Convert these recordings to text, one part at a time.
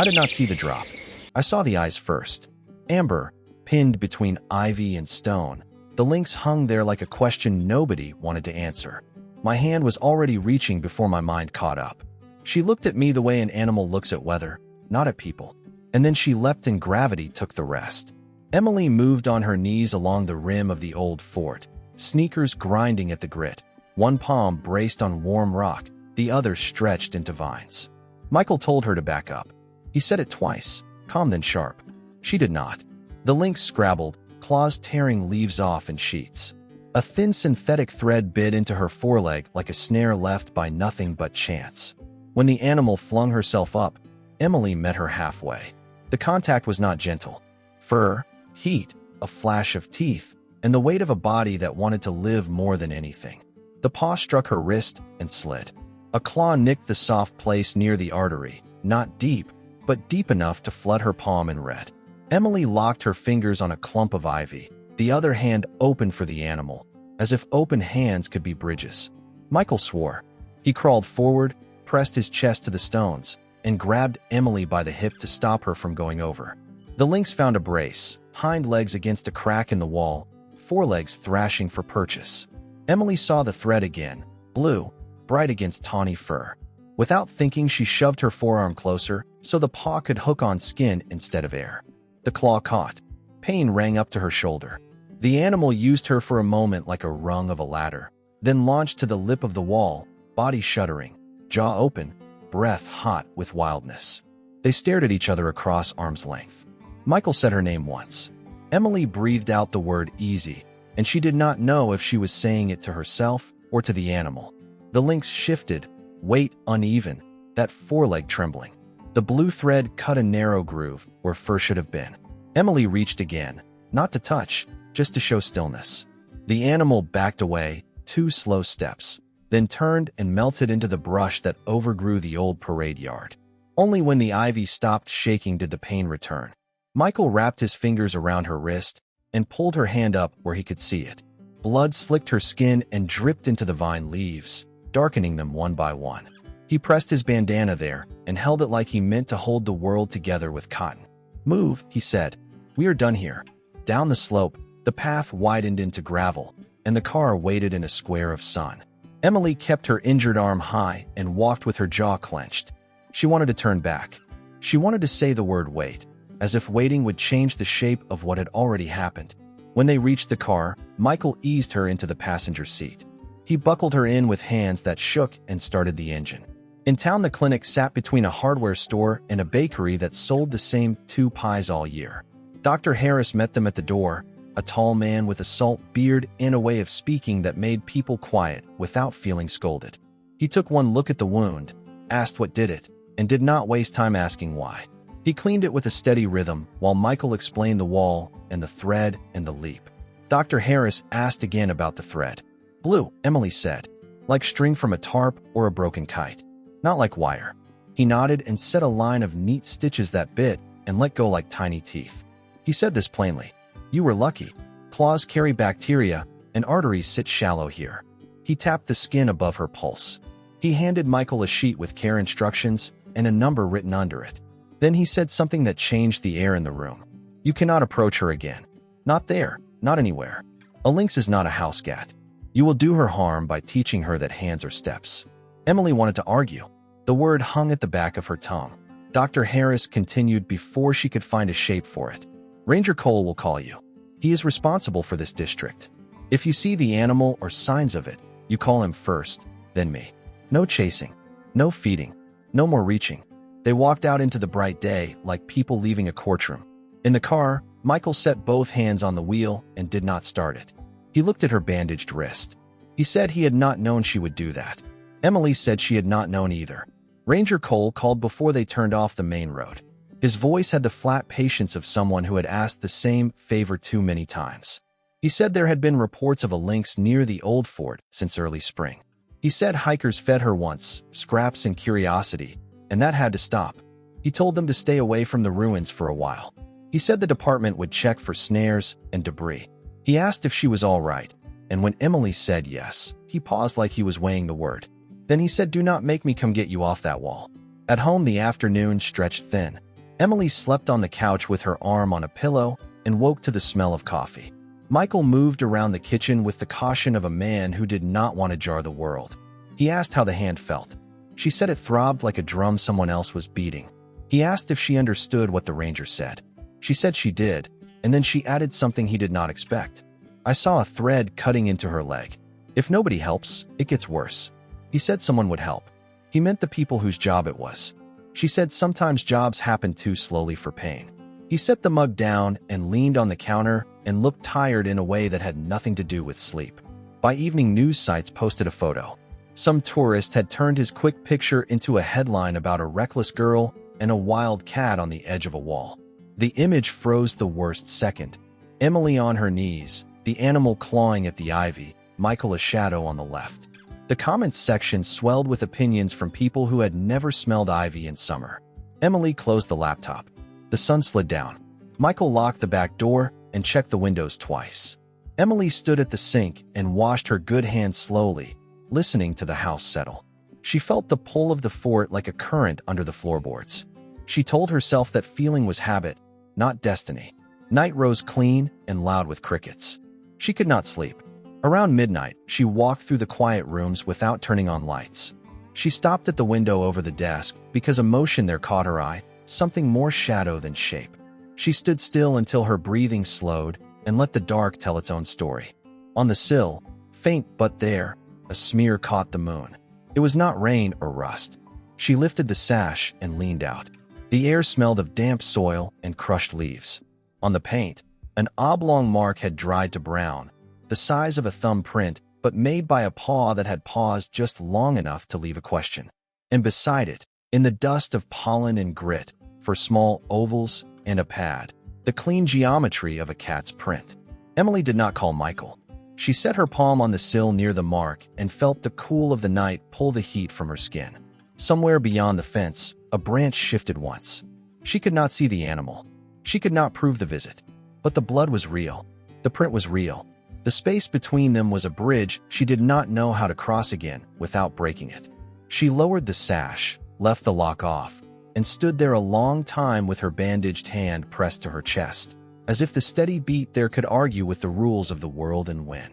I did not see the drop. I saw the eyes first. Amber, pinned between ivy and stone. The lynx hung there like a question nobody wanted to answer. My hand was already reaching before my mind caught up. She looked at me the way an animal looks at weather, not at people. And then she leapt and gravity took the rest. Emily moved on her knees along the rim of the old fort, sneakers grinding at the grit, one palm braced on warm rock, the other stretched into vines. Michael told her to back up. He said it twice, calm then sharp. She did not. The lynx scrabbled, claws tearing leaves off in sheets. A thin synthetic thread bit into her foreleg like a snare left by nothing but chance. When the animal flung herself up, Emily met her halfway. The contact was not gentle. Fur, heat, a flash of teeth, and the weight of a body that wanted to live more than anything. The paw struck her wrist and slid. A claw nicked the soft place near the artery, not deep, but deep enough to flood her palm in red. Emily locked her fingers on a clump of ivy, the other hand open for the animal, as if open hands could be bridges. Michael swore. He crawled forward, pressed his chest to the stones, and grabbed Emily by the hip to stop her from going over. The lynx found a brace, hind legs against a crack in the wall, forelegs thrashing for purchase. Emily saw the thread again, blue, bright against tawny fur. Without thinking, she shoved her forearm closer so the paw could hook on skin instead of air. The claw caught. Pain rang up to her shoulder. The animal used her for a moment like a rung of a ladder, then launched to the lip of the wall, body shuddering, jaw open, breath hot with wildness. They stared at each other across arm's length. Michael said her name once. Emily breathed out the word easy, and she did not know if she was saying it to herself or to the animal. The lynx shifted, weight uneven, that foreleg trembling. The blue thread cut a narrow groove where fur should have been. Emily reached again, not to touch, just to show stillness. The animal backed away, 2 slow steps, then turned and melted into the brush that overgrew the old parade yard. Only when the ivy stopped shaking did the pain return. Michael wrapped his fingers around her wrist and pulled her hand up where he could see it. Blood slicked her skin and dripped into the vine leaves, darkening them one by one. He pressed his bandana there and held it like he meant to hold the world together with cotton. "Move," he said. "We are done here." Down the slope, the path widened into gravel, and the car waited in a square of sun. Emily kept her injured arm high and walked with her jaw clenched. She wanted to turn back. She wanted to say the word wait, as if waiting would change the shape of what had already happened. When they reached the car, Michael eased her into the passenger seat. He buckled her in with hands that shook and started the engine. In town, the clinic sat between a hardware store and a bakery that sold the same 2 pies all year. Dr. Harris met them at the door, a tall man with a salt beard and a way of speaking that made people quiet without feeling scolded. He took one look at the wound, asked what did it, and did not waste time asking why. He cleaned it with a steady rhythm while Michael explained the wall and the thread and the leap. Dr. Harris asked again about the thread. "Blue," Emily said, "like string from a tarp or a broken kite. Not like wire." He nodded and set a line of neat stitches that bit and let go like tiny teeth. He said this plainly. "You were lucky. Claws carry bacteria, and arteries sit shallow here." He tapped the skin above her pulse. He handed Michael a sheet with care instructions and a number written under it. Then he said something that changed the air in the room. "You cannot approach her again. Not there, not anywhere. A lynx is not a house cat. You will do her harm by teaching her that hands are steps." Emily wanted to argue. The word hung at the back of her tongue. Dr. Harris continued before she could find a shape for it. "Ranger Cole will call you. He is responsible for this district. If you see the animal or signs of it, you call him first, then me. No chasing, no feeding, no more reaching." They walked out into the bright day like people leaving a courtroom. In the car, Michael set both hands on the wheel and did not start it. He looked at her bandaged wrist. He said he had not known she would do that. Emily said she had not known either. Ranger Cole called before they turned off the main road. His voice had the flat patience of someone who had asked the same favor too many times. He said there had been reports of a lynx near the old fort since early spring. He said hikers fed her once, scraps and curiosity, and that had to stop. He told them to stay away from the ruins for a while. He said the department would check for snares and debris. He asked if she was all right, and when Emily said yes, he paused like he was weighing the word. Then he said, "Do not make me come get you off that wall." At home, the afternoon stretched thin. Emily slept on the couch with her arm on a pillow and woke to the smell of coffee. Michael moved around the kitchen with the caution of a man who did not want to jar the world. He asked how the hand felt. She said it throbbed like a drum someone else was beating. He asked if she understood what the ranger said. She said she did, and then she added something he did not expect. I saw a thread cutting into her leg. If nobody helps, it gets worse. He said someone would help. He meant the people whose job it was. She said sometimes jobs happen too slowly for pain. He set the mug down and leaned on the counter and looked tired in a way that had nothing to do with sleep. By evening, news sites posted a photo. Some tourist had turned his quick picture into a headline about a reckless girl and a wild cat on the edge of a wall. The image froze the worst second. Emily on her knees, the animal clawing at the ivy, Michael a shadow on the left. The comments section swelled with opinions from people who had never smelled ivy in summer. Emily closed the laptop. The sun slid down. Michael locked the back door and checked the windows twice. Emily stood at the sink and washed her good hands slowly, listening to the house settle. She felt the pull of the fort like a current under the floorboards. She told herself that feeling was habit, not destiny. Night rose clean and loud with crickets. She could not sleep. Around midnight, she walked through the quiet rooms without turning on lights. She stopped at the window over the desk because a motion there caught her eye, something more shadow than shape. She stood still until her breathing slowed and let the dark tell its own story. On the sill, faint but there, a smear caught the moon. It was not rain or rust. She lifted the sash and leaned out. The air smelled of damp soil and crushed leaves. On the paint, an oblong mark had dried to brown, the size of a thumb print, but made by a paw that had paused just long enough to leave a question. And beside it, in the dust of pollen and grit, for small ovals and a pad, the clean geometry of a cat's print. Emily did not call Michael. She set her palm on the sill near the mark and felt the cool of the night pull the heat from her skin. Somewhere beyond the fence, a branch shifted once. She could not see the animal. She could not prove the visit. But the blood was real. The print was real. The space between them was a bridge she did not know how to cross again without breaking it. She lowered the sash, left the lock off, and stood there a long time with her bandaged hand pressed to her chest, as if the steady beat there could argue with the rules of the world and win.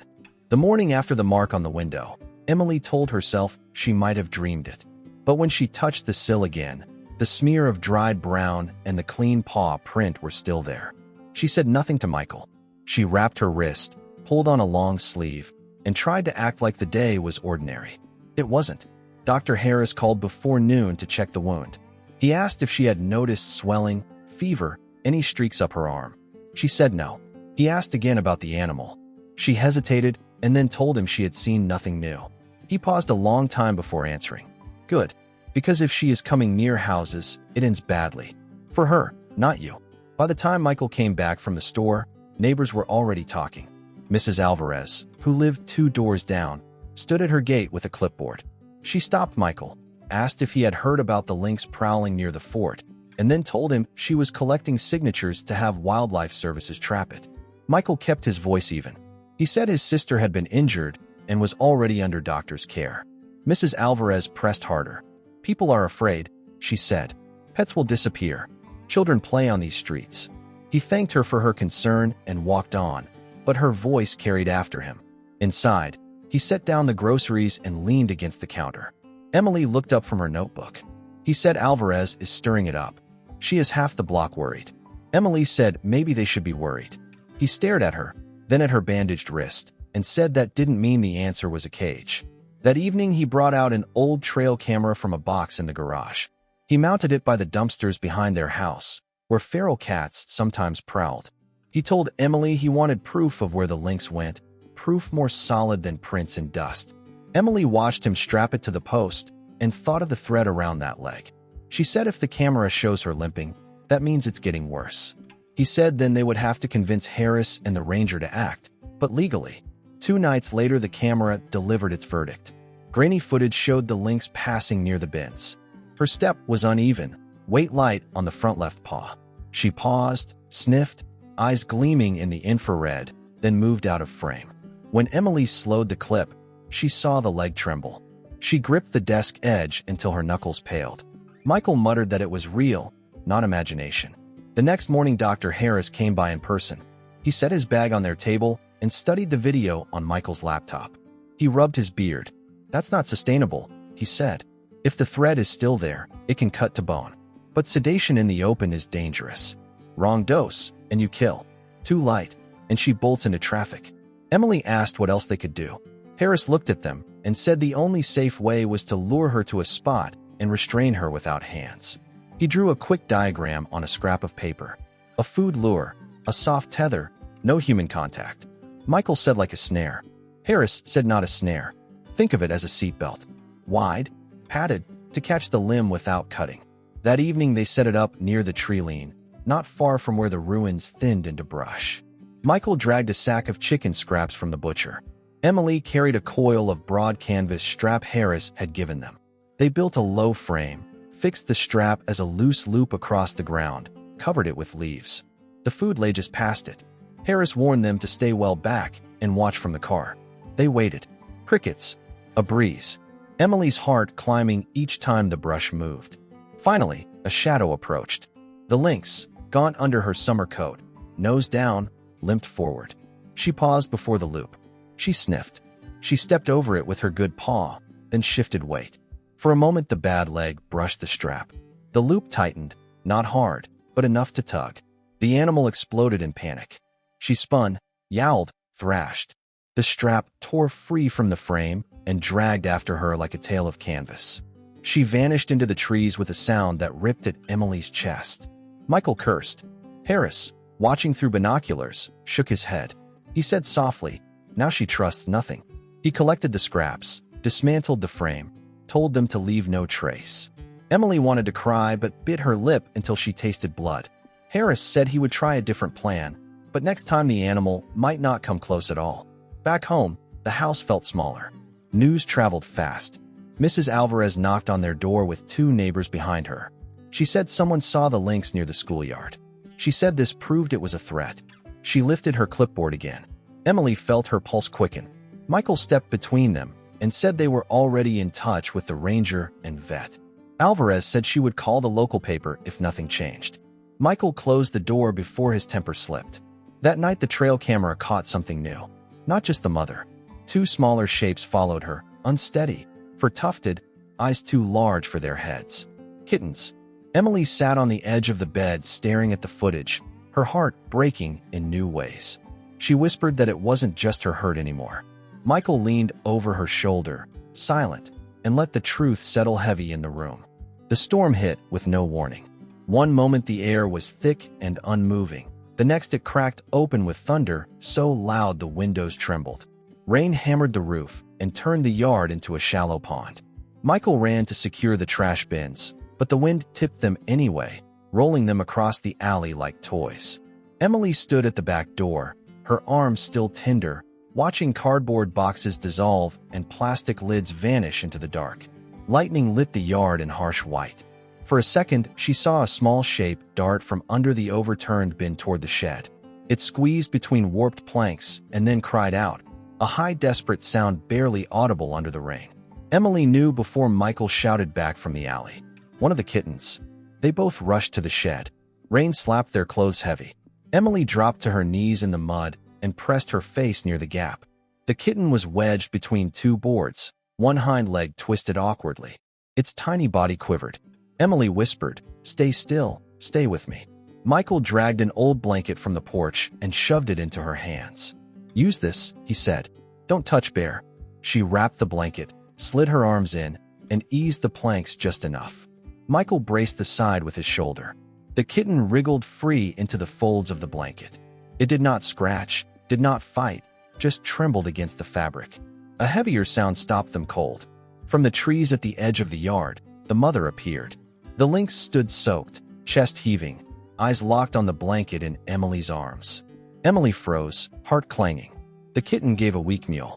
The morning after the mark on the window, Emily told herself she might have dreamed it. But when she touched the sill again, the smear of dried brown and the clean paw print were still there. She said nothing to Michael. She wrapped her wrist, pulled on a long sleeve, and tried to act like the day was ordinary. It wasn't. Dr. Harris called before noon to check the wound. He asked if she had noticed swelling, fever, any streaks up her arm. She said no. He asked again about the animal. She hesitated and then told him she had seen nothing new. He paused a long time before answering. Good. Because if she is coming near houses, it ends badly. For her, not you. By the time Michael came back from the store, neighbors were already talking. Mrs. Alvarez, who lived 2 doors down, stood at her gate with a clipboard. She stopped Michael, asked if he had heard about the lynx prowling near the fort, and then told him she was collecting signatures to have wildlife services trap it. Michael kept his voice even. He said his sister had been injured and was already under doctor's care. Mrs. Alvarez pressed harder. People are afraid, she said. Pets will disappear. Children play on these streets. He thanked her for her concern and walked on, but her voice carried after him. Inside, he set down the groceries and leaned against the counter. Emily looked up from her notebook. He said Alvarez is stirring it up. She is half the block worried. Emily said maybe they should be worried. He stared at her, then at her bandaged wrist, and said that didn't mean the answer was a cage. That evening, he brought out an old trail camera from a box in the garage. He mounted it by the dumpsters behind their house, where feral cats sometimes prowled. He told Emily he wanted proof of where the lynx went, proof more solid than prints and dust. Emily watched him strap it to the post and thought of the thread around that leg. She said if the camera shows her limping, that means it's getting worse. He said then they would have to convince Harris and the ranger to act, but legally. 2 nights later, the camera delivered its verdict. Grainy footage showed the lynx passing near the bins. Her step was uneven, weight light on the front left paw. She paused, sniffed, eyes gleaming in the infrared, then moved out of frame. When Emily slowed the clip, she saw the leg tremble. She gripped the desk edge until her knuckles paled. Michael muttered that it was real, not imagination. The next morning, Dr. Harris came by in person. He set his bag on their table and studied the video on Michael's laptop. He rubbed his beard. "That's not sustainable," he said. "If the thread is still there, it can cut to bone. But sedation in the open is dangerous. Wrong dose, and you kill. Too light, and she bolts into traffic." Emily asked what else they could do. Harris looked at them and said the only safe way was to lure her to a spot and restrain her without hands. He drew a quick diagram on a scrap of paper. A food lure, a soft tether, no human contact. Michael said like a snare. Harris said not a snare. Think of it as a seatbelt. Wide, padded, to catch the limb without cutting. That evening they set it up near the tree line, not far from where the ruins thinned into brush. Michael dragged a sack of chicken scraps from the butcher. Emily carried a coil of broad canvas strap Harris had given them. They built a low frame, fixed the strap as a loose loop across the ground, covered it with leaves. The food lay just past it. Harris warned them to stay well back and watch from the car. They waited. Crickets. A breeze. Emily's heart climbing each time the brush moved. Finally, a shadow approached. The lynx, gaunt under her summer coat, nose down, limped forward. She paused before the loop. She sniffed. She stepped over it with her good paw, then shifted weight. For a moment the bad leg brushed the strap. The loop tightened, not hard, but enough to tug. The animal exploded in panic. She spun, yowled, thrashed. The strap tore free from the frame and dragged after her like a tail of canvas. She vanished into the trees with a sound that ripped at Emily's chest. Michael cursed. Harris, watching through binoculars, shook his head. He said softly, "Now she trusts nothing." He collected the scraps, dismantled the frame, told them to leave no trace. Emily wanted to cry but bit her lip until she tasted blood. Harris said he would try a different plan, but next time the animal might not come close at all. Back home, the house felt smaller. News traveled fast. Mrs. Alvarez knocked on their door with two neighbors behind her. She said someone saw the lynx near the schoolyard. She said this proved it was a threat. She lifted her clipboard again. Emily felt her pulse quicken. Michael stepped between them and said they were already in touch with the ranger and vet. Alvarez said she would call the local paper if nothing changed. Michael closed the door before his temper slipped. That night the trail camera caught something new. Not just the mother. Two smaller shapes followed her, unsteady, for tufted, eyes too large for their heads. Kittens. Emily sat on the edge of the bed staring at the footage, her heart breaking in new ways. She whispered that it wasn't just her hurt anymore. Michael leaned over her shoulder, silent, and let the truth settle heavy in the room. The storm hit with no warning. One moment the air was thick and unmoving. The next it cracked open with thunder so loud the windows trembled. Rain hammered the roof and turned the yard into a shallow pond. Michael ran to secure the trash bins, but the wind tipped them anyway, rolling them across the alley like toys. Emily stood at the back door, her arms still tender, watching cardboard boxes dissolve and plastic lids vanish into the dark. Lightning lit the yard in harsh white. For a second, she saw a small shape dart from under the overturned bin toward the shed. It squeezed between warped planks and then cried out, a high, desperate sound barely audible under the rain. Emily knew before Michael shouted back from the alley. One of the kittens. They both rushed to the shed. Rain slapped their clothes heavy. Emily dropped to her knees in the mud and pressed her face near the gap. The kitten was wedged between two boards, one hind leg twisted awkwardly. Its tiny body quivered. Emily whispered, "Stay still, stay with me." Michael dragged an old blanket from the porch and shoved it into her hands. "Use this," he said. "Don't touch Bear." She wrapped the blanket, slid her arms in, and eased the planks just enough. Michael braced the side with his shoulder. The kitten wriggled free into the folds of the blanket. It did not scratch, did not fight, just trembled against the fabric. A heavier sound stopped them cold. From the trees at the edge of the yard, the mother appeared. The lynx stood soaked, chest heaving, eyes locked on the blanket in Emily's arms. Emily froze, heart clanging. The kitten gave a weak mew.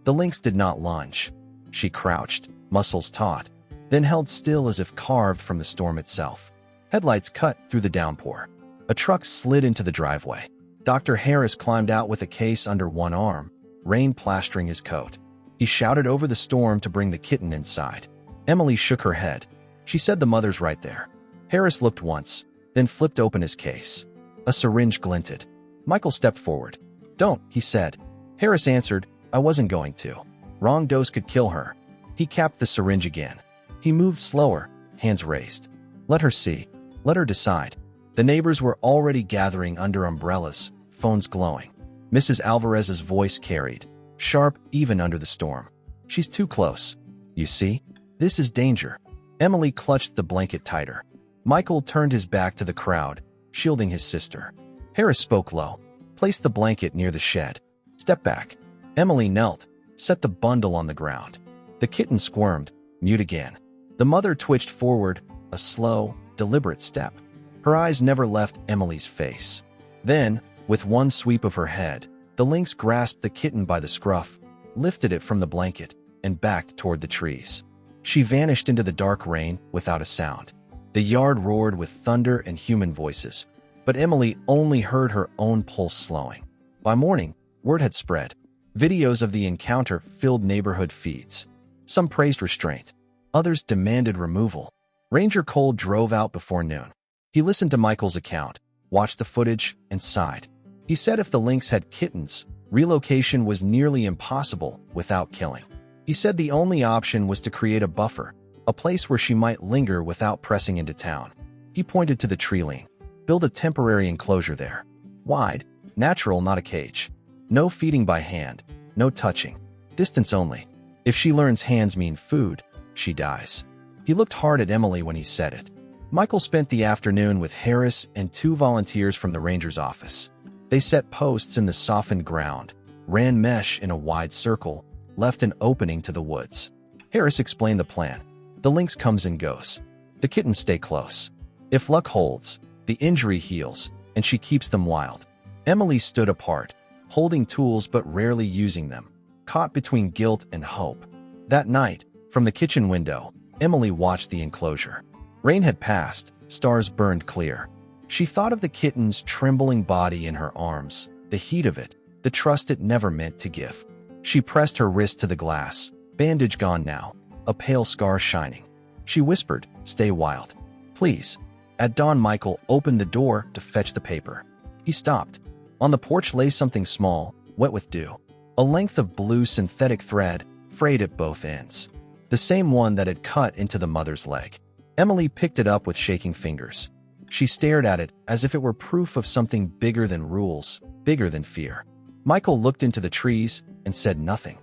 The lynx did not lunge. She crouched, muscles taut, then held still as if carved from the storm itself. Headlights cut through the downpour. A truck slid into the driveway. Dr. Harris climbed out with a case under one arm, rain plastering his coat. He shouted over the storm to bring the kitten inside. Emily shook her head. She said the mother's right there. Harris looked once, then flipped open his case. A syringe glinted. Michael stepped forward. "Don't," he said. Harris answered, "I wasn't going to. Wrong dose could kill her." He capped the syringe again. He moved slower, hands raised. "Let her see. Let her decide." The neighbors were already gathering under umbrellas, phones glowing. Mrs. Alvarez's voice carried, sharp even under the storm. "She's too close. You see? This is danger." Emily clutched the blanket tighter. Michael turned his back to the crowd, shielding his sister. Harris spoke low. "Place the blanket near the shed. Step back." Emily knelt, set the bundle on the ground. The kitten squirmed, mute again. The mother twitched forward, a slow, deliberate step. Her eyes never left Emily's face. Then, with one sweep of her head, the lynx grasped the kitten by the scruff, lifted it from the blanket, and backed toward the trees. She vanished into the dark rain without a sound. The yard roared with thunder and human voices, but Emily only heard her own pulse slowing. By morning, word had spread. Videos of the encounter filled neighborhood feeds. Some praised restraint. Others demanded removal. Ranger Cole drove out before noon. He listened to Michael's account, watched the footage, and sighed. He said if the lynx had kittens, relocation was nearly impossible without killing. He said the only option was to create a buffer, a place where she might linger without pressing into town. He pointed to the tree line. Build a temporary enclosure there. Wide, natural, not a cage. No feeding by hand, no touching. Distance only. If she learns hands mean food, she dies. He looked hard at Emily when he said it. Michael spent the afternoon with Harris and 2 volunteers from the ranger's office. They set posts in the softened ground, ran mesh in a wide circle, left an opening to the woods. Harris explained the plan. The lynx comes and goes. The kittens stay close. If luck holds, the injury heals, and she keeps them wild. Emily stood apart, holding tools but rarely using them, caught between guilt and hope. That night, from the kitchen window, Emily watched the enclosure. Rain had passed, stars burned clear. She thought of the kitten's trembling body in her arms, the heat of it, the trust it never meant to give. She pressed her wrist to the glass, bandage gone now, a pale scar shining. She whispered, "Stay wild. Please." At dawn, Michael opened the door to fetch the paper. He stopped. On the porch lay something small, wet with dew. A length of blue synthetic thread, frayed at both ends. The same one that had cut into the mother's leg. Emily picked it up with shaking fingers. She stared at it as if it were proof of something bigger than rules, bigger than fear. Michael looked into the trees and said nothing.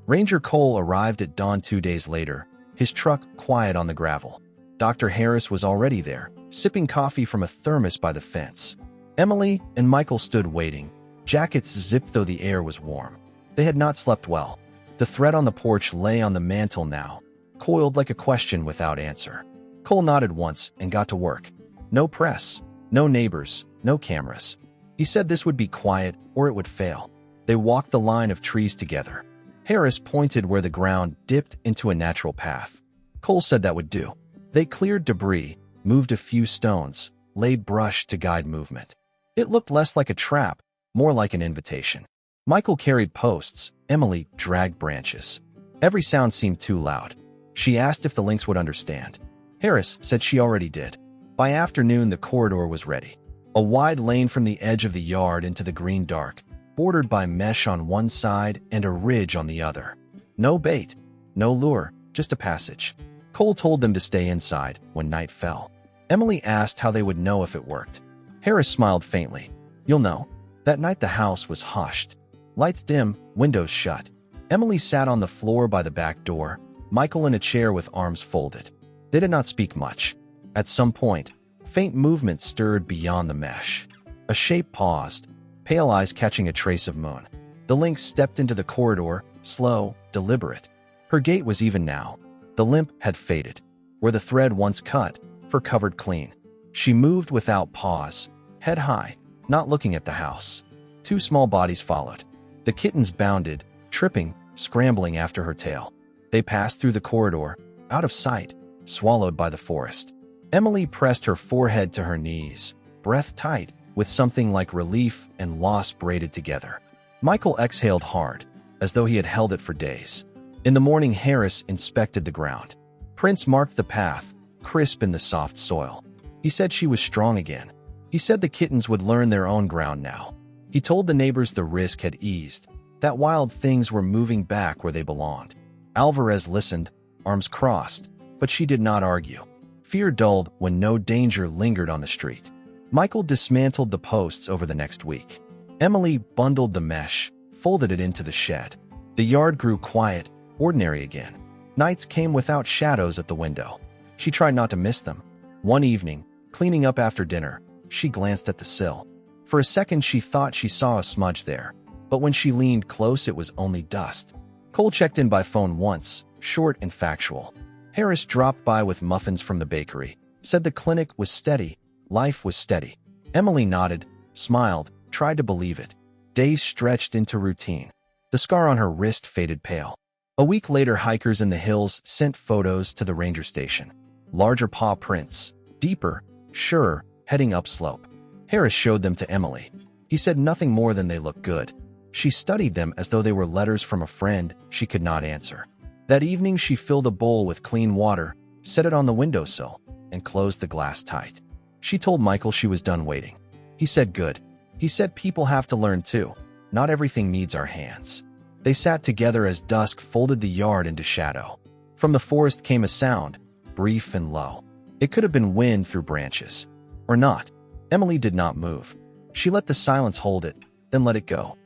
Ranger Cole arrived at dawn 2 days later, his truck quiet on the gravel. Dr. Harris was already there, sipping coffee from a thermos by the fence. Emily and Michael stood waiting, jackets zipped though the air was warm. They had not slept well. The thread on the porch lay on the mantel now, coiled like a question without answer. Cole nodded once and got to work. No press, no neighbors, no cameras. He said this would be quiet or it would fail. They walked the line of trees together. Harris pointed where the ground dipped into a natural path. Cole said that would do. They cleared debris, moved a few stones, laid brush to guide movement. It looked less like a trap, more like an invitation. Michael carried posts, Emily dragged branches. Every sound seemed too loud. She asked if the lynx would understand. Harris said she already did. By afternoon, the corridor was ready. A wide lane from the edge of the yard into the green dark, bordered by mesh on one side and a ridge on the other. No bait, no lure, just a passage. Cole told them to stay inside when night fell. Emily asked how they would know if it worked. Harris smiled faintly. "You'll know." That night the house was hushed. Lights dim, windows shut. Emily sat on the floor by the back door, Michael in a chair with arms folded. They did not speak much. At some point, faint movement stirred beyond the mesh. A shape paused, pale eyes catching a trace of moon. The lynx stepped into the corridor, slow, deliberate. Her gait was even now. The limp had faded. Where the thread once cut, fur covered clean. She moved without pause, head high, not looking at the house. 2 small bodies followed. The kittens bounded, tripping, scrambling after her tail. They passed through the corridor, out of sight, swallowed by the forest. Emily pressed her forehead to her knees, breath tight, with something like relief and loss braided together. Michael exhaled hard, as though he had held it for days. In the morning, Harris inspected the ground. Prints marked the path, crisp in the soft soil. He said she was strong again. He said the kittens would learn their own ground now. He told the neighbors the risk had eased, that wild things were moving back where they belonged. Alvarez listened, arms crossed, but she did not argue. Fear dulled when no danger lingered on the street. Michael dismantled the posts over the next week. Emily bundled the mesh, folded it into the shed. The yard grew quiet, ordinary again. Nights came without shadows at the window. She tried not to miss them. One evening, cleaning up after dinner, she glanced at the sill. For a second she thought she saw a smudge there, but when she leaned close it was only dust. Cole checked in by phone once, short and factual. Harris dropped by with muffins from the bakery, said the clinic was steady, life was steady. Emily nodded, smiled, tried to believe it. Days stretched into routine. The scar on her wrist faded pale. A week later, hikers in the hills sent photos to the ranger station. Larger paw prints, deeper, surer, heading upslope. Harris showed them to Emily. He said nothing more than they looked good. She studied them as though they were letters from a friend she could not answer. That evening, she filled a bowl with clean water, set it on the windowsill, and closed the glass tight. She told Michael she was done waiting. He said good. He said people have to learn too. Not everything needs our hands. They sat together as dusk folded the yard into shadow. From the forest came a sound, brief and low. It could have been wind through branches. Or not. Emily did not move. She let the silence hold it, then let it go.